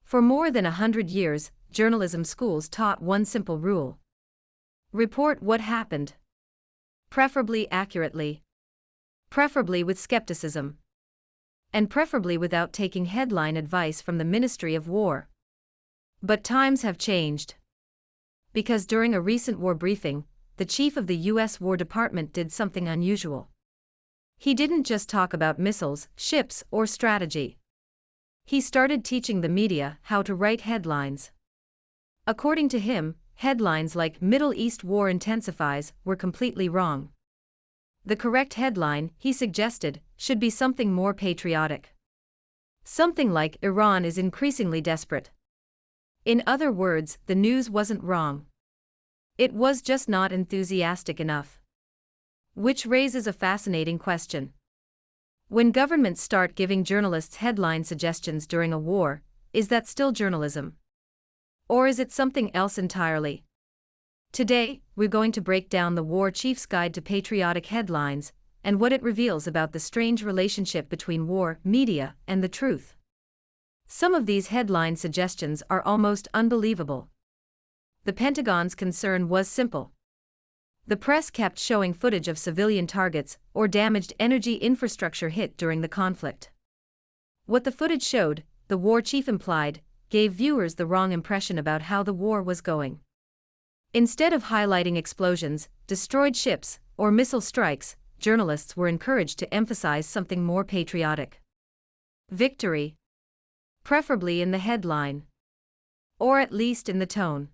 For more than 100 years, journalism schools taught one simple rule. Report what happened. Preferably accurately. Preferably with skepticism. And preferably without taking headline advice from the Ministry of War. But times have changed. Because during a recent war briefing, the chief of the U.S. War Department did something unusual. He didn't just talk about missiles, ships, or strategy. He started teaching the media how to write headlines. According to him, headlines like "Middle East War Intensifies" were completely wrong. The correct headline, he suggested, should be something more patriotic. Something like "Iran is increasingly desperate." In other words, the news wasn't wrong. It was just not enthusiastic enough. Which raises a fascinating question. When governments start giving journalists headline suggestions during a war, is that still journalism? Or is it something else entirely? Today, we're going to break down the War Chief's Guide to Patriotic Headlines, and what it reveals about the strange relationship between war, media, and the truth. Some of these headline suggestions are almost unbelievable. The Pentagon's concern was simple. The press kept showing footage of civilian targets or damaged energy infrastructure hit during the conflict. What the footage showed, the war chief implied, gave viewers the wrong impression about how the war was going. Instead of highlighting explosions, destroyed ships, or missile strikes, journalists were encouraged to emphasize something more patriotic. Victory. Preferably in the headline. Or at least in the tone.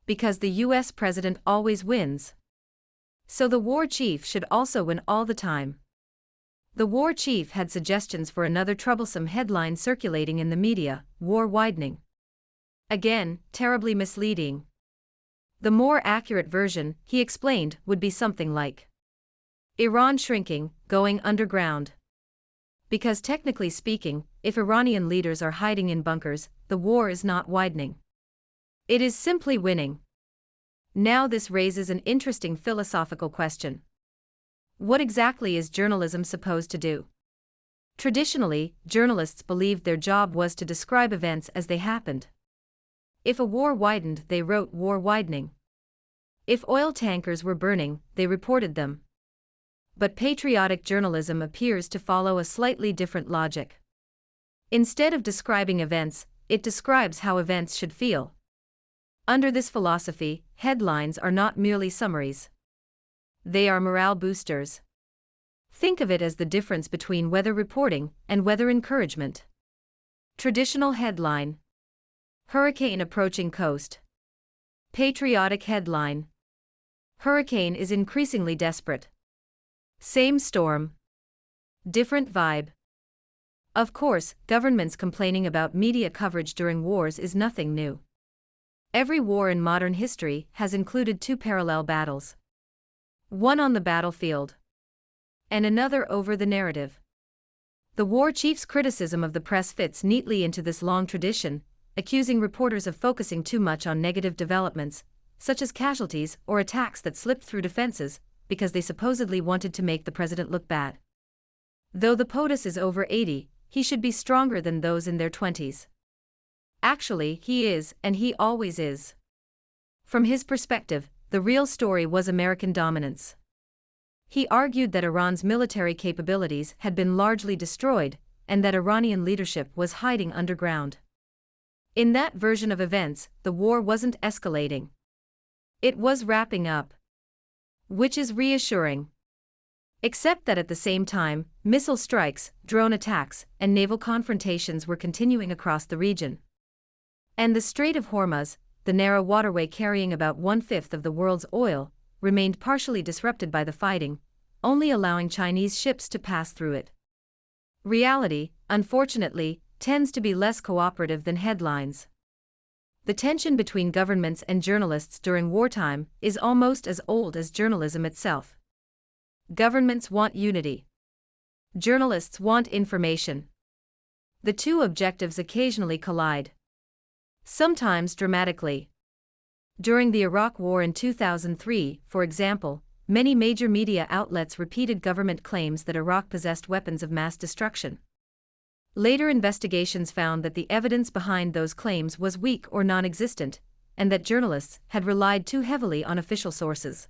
Because the U.S. president always wins. So the war chief should also win all the time. The war chief had suggestions for another troublesome headline circulating in the media: war widening. Again, terribly misleading. The more accurate version, he explained, would be something like Iran shrinking, going underground. Because technically speaking, if Iranian leaders are hiding in bunkers, the war is not widening. It is simply winning. Now this raises an interesting philosophical question. What exactly is journalism supposed to do? Traditionally, journalists believed their job was to describe events as they happened. If a war widened, they wrote "war widening." If oil tankers were burning, they reported them. But patriotic journalism appears to follow a slightly different logic. Instead of describing events, it describes how events should feel. Under this philosophy, headlines are not merely summaries. They are morale boosters. Think of it as the difference between weather reporting and weather encouragement. Traditional headline: hurricane approaching coast. Patriotic headline: hurricane is increasingly desperate. Same storm. Different vibe. Of course, governments complaining about media coverage during wars is nothing new. Every war in modern history has included two parallel battles. One on the battlefield, and another over the narrative. The war chief's criticism of the press fits neatly into this long tradition, accusing reporters of focusing too much on negative developments, such as casualties or attacks that slipped through defenses, because they supposedly wanted to make the president look bad. Though the POTUS is over 80, he should be stronger than those in their 20s. Actually, he is, and he always is. From his perspective, the real story was American dominance. He argued that Iran's military capabilities had been largely destroyed, and that Iranian leadership was hiding underground. In that version of events, the war wasn't escalating. It was wrapping up. Which is reassuring. Except that at the same time, missile strikes, drone attacks, and naval confrontations were continuing across the region. And the Strait of Hormuz, the narrow waterway carrying about 1/5 of the world's oil, remained partially disrupted by the fighting, only allowing Chinese ships to pass through it. Reality, unfortunately, tends to be less cooperative than headlines. The tension between governments and journalists during wartime is almost as old as journalism itself. Governments want unity. Journalists want information. The two objectives occasionally collide. Sometimes dramatically. During the Iraq War in 2003, for example, many major media outlets repeated government claims that Iraq possessed weapons of mass destruction. Later investigations found that the evidence behind those claims was weak or non-existent, and that journalists had relied too heavily on official sources.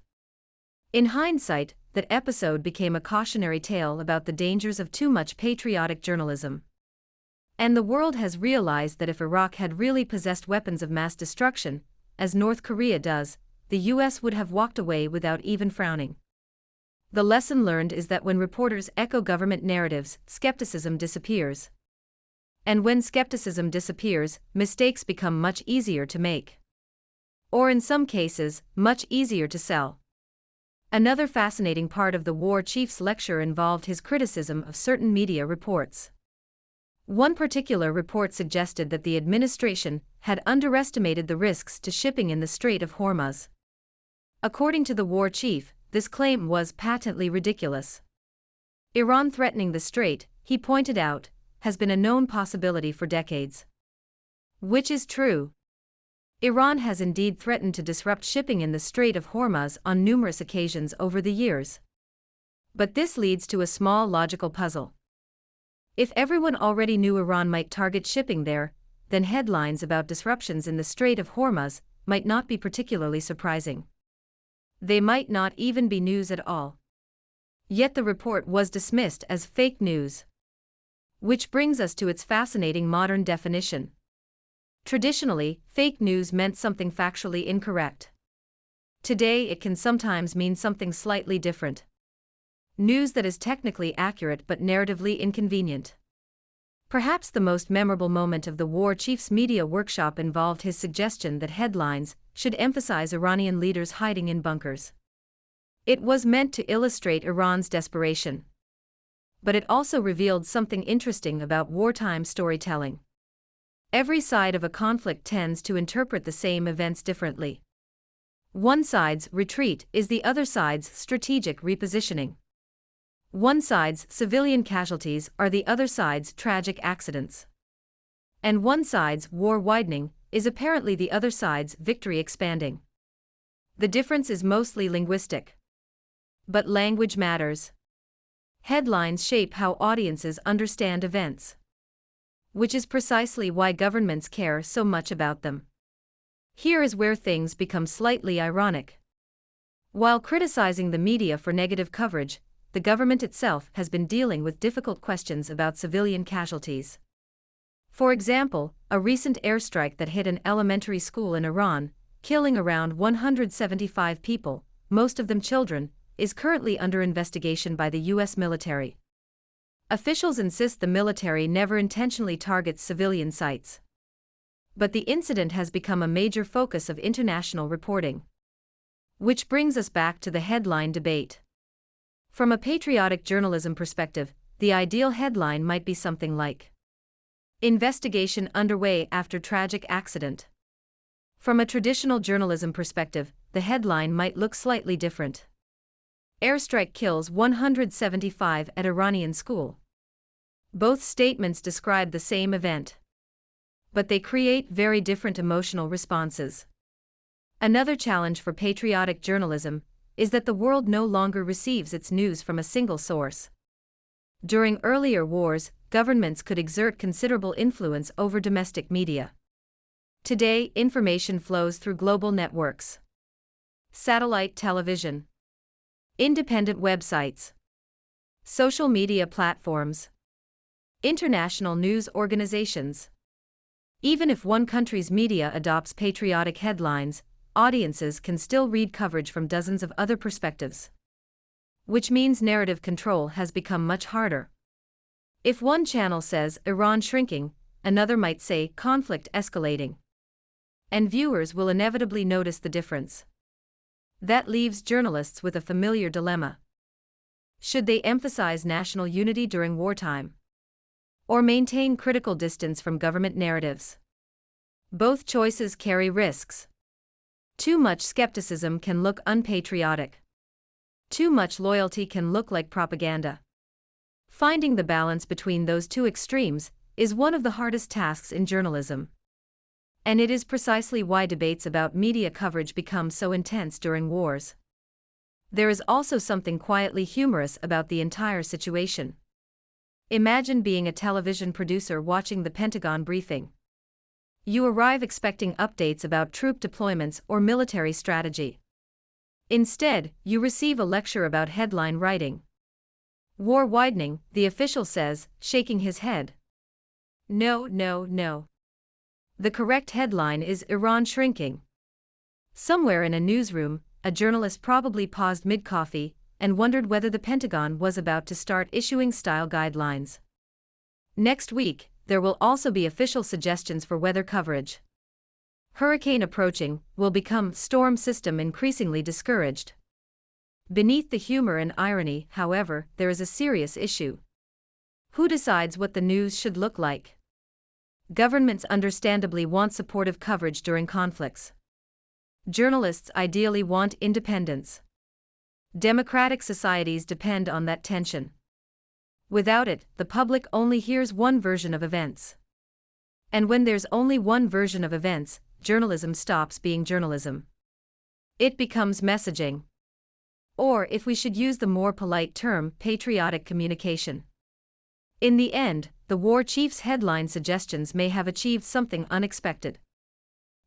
In hindsight, that episode became a cautionary tale about the dangers of too much patriotic journalism. And the world has realized that if Iraq had really possessed weapons of mass destruction, as North Korea does, the US would have walked away without even frowning. The lesson learned is that when reporters echo government narratives, skepticism disappears. And when skepticism disappears, mistakes become much easier to make. Or in some cases, much easier to sell. Another fascinating part of the war chief's lecture involved his criticism of certain media reports. One particular report suggested that the administration had underestimated the risks to shipping in the Strait of Hormuz. According to the war chief, this claim was patently ridiculous. Iran threatening the strait, he pointed out, has been a known possibility for decades. Which is true. Iran has indeed threatened to disrupt shipping in the Strait of Hormuz on numerous occasions over the years. But this leads to a small logical puzzle. If everyone already knew Iran might target shipping there, then headlines about disruptions in the Strait of Hormuz might not be particularly surprising. They might not even be news at all. Yet the report was dismissed as fake news. Which brings us to its fascinating modern definition. Traditionally, fake news meant something factually incorrect. Today it can sometimes mean something slightly different. News that is technically accurate but narratively inconvenient. Perhaps the most memorable moment of the war chief's media workshop involved his suggestion that headlines should emphasize Iranian leaders hiding in bunkers. It was meant to illustrate Iran's desperation. But it also revealed something interesting about wartime storytelling. Every side of a conflict tends to interpret the same events differently. One side's retreat is the other side's strategic repositioning. One side's civilian casualties are the other side's tragic accidents. And one side's war widening is apparently the other side's victory expanding. The difference is mostly linguistic. But language matters. Headlines shape how audiences understand events. Which is precisely why governments care so much about them. Here is where things become slightly ironic. While criticizing the media for negative coverage, the government itself has been dealing with difficult questions about civilian casualties. For example, a recent airstrike that hit an elementary school in Iran, killing around 175 people, most of them children, is currently under investigation by the US military. Officials insist the military never intentionally targets civilian sites. But the incident has become a major focus of international reporting. Which brings us back to the headline debate. From a patriotic journalism perspective, the ideal headline might be something like "Investigation underway after tragic accident." From a traditional journalism perspective, the headline might look slightly different. Airstrike kills 175 at Iranian school. Both statements describe the same event. But they create very different emotional responses. Another challenge for patriotic journalism is that the world no longer receives its news from a single source. During earlier wars, governments could exert considerable influence over domestic media. Today, information flows through global networks. Satellite television. Independent websites. Social media platforms. International news organizations. Even if one country's media adopts patriotic headlines, audiences can still read coverage from dozens of other perspectives. Which means narrative control has become much harder. If one channel says Iran shrinking, another might say conflict escalating. And viewers will inevitably notice the difference. That leaves journalists with a familiar dilemma. Should they emphasize national unity during wartime? Or maintain critical distance from government narratives? Both choices carry risks. Too much skepticism can look unpatriotic. Too much loyalty can look like propaganda. Finding the balance between those two extremes is one of the hardest tasks in journalism. And it is precisely why debates about media coverage become so intense during wars. There is also something quietly humorous about the entire situation. Imagine being a television producer watching the Pentagon briefing. You arrive expecting updates about troop deployments or military strategy. Instead, you receive a lecture about headline writing. War widening, the official says, shaking his head. No, no, no. The correct headline is Iran shrinking. Somewhere in a newsroom, a journalist probably paused mid-coffee and wondered whether the Pentagon was about to start issuing style guidelines. Next week, there will also be official suggestions for weather coverage. Hurricane approaching will become storm system increasingly discouraged. Beneath the humor and irony, however, there is a serious issue. Who decides what the news should look like? Governments understandably want supportive coverage during conflicts. Journalists ideally want independence. Democratic societies depend on that tension. Without it, the public only hears one version of events. And when there's only one version of events, journalism stops being journalism. It becomes messaging. Or, if we should use the more polite term, patriotic communication. In the end, the war chief's headline suggestions may have achieved something unexpected.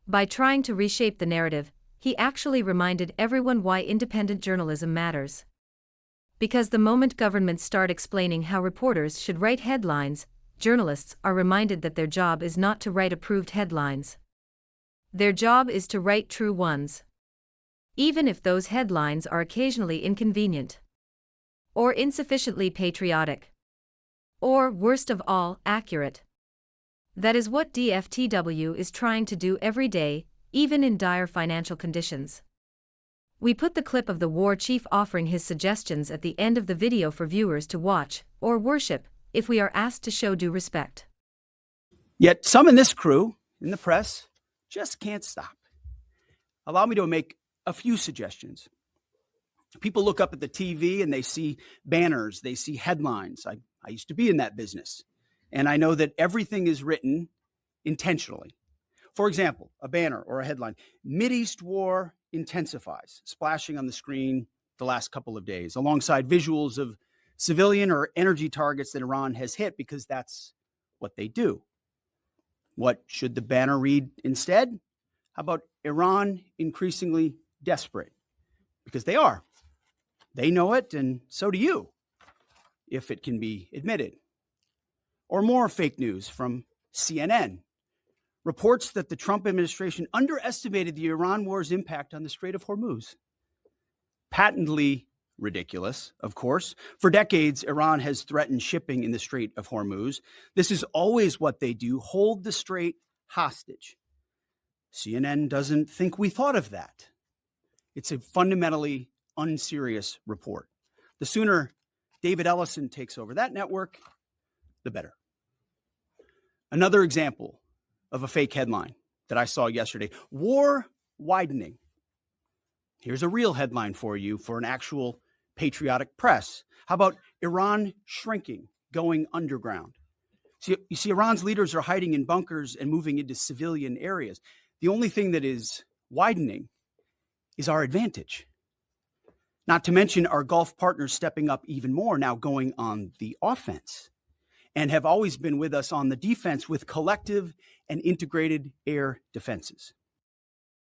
By trying to reshape the narrative, he actually reminded everyone why independent journalism matters. Because the moment governments start explaining how reporters should write headlines, journalists are reminded that their job is not to write approved headlines. Their job is to write true ones. Even if those headlines are occasionally inconvenient. Or insufficiently patriotic. Or, worst of all, accurate. That is what DFTW is trying to do every day, even in dire financial conditions. We put the clip of the war chief offering his suggestions at the end of the video for viewers to watch, or worship, if we are asked to show due respect. Yet some in this crew, in the press, just can't stop. Allow me to make a few suggestions. People look up at the TV and they see banners, they see headlines. I used to be in that business, and I know that everything is written intentionally. For example, a banner or a headline, Mideast war intensifies, splashing on the screen the last couple of days, alongside visuals of civilian or energy targets that Iran has hit, because that's what they do. What should the banner read instead? How about Iran increasingly desperate? Because they are. They know it, and so do you, if it can be admitted. Or more fake news from CNN. Reports that the Trump administration underestimated the Iran war's impact on the Strait of Hormuz. Patently ridiculous, of course. For decades, Iran has threatened shipping in the Strait of Hormuz. This is always what they do, hold the strait hostage. CNN doesn't think we thought of that. It's a fundamentally unserious report. The sooner David Ellison takes over that network, the better. Another example of a fake headline that I saw yesterday, war widening. Here's a real headline for you for an actual patriotic press. How about Iran shrinking, going underground? You see, Iran's leaders are hiding in bunkers and moving into civilian areas. The only thing that is widening is our advantage. Not to mention our Gulf partners stepping up even more, now going on the offense, and have always been with us on the defense with collective and integrated air defenses.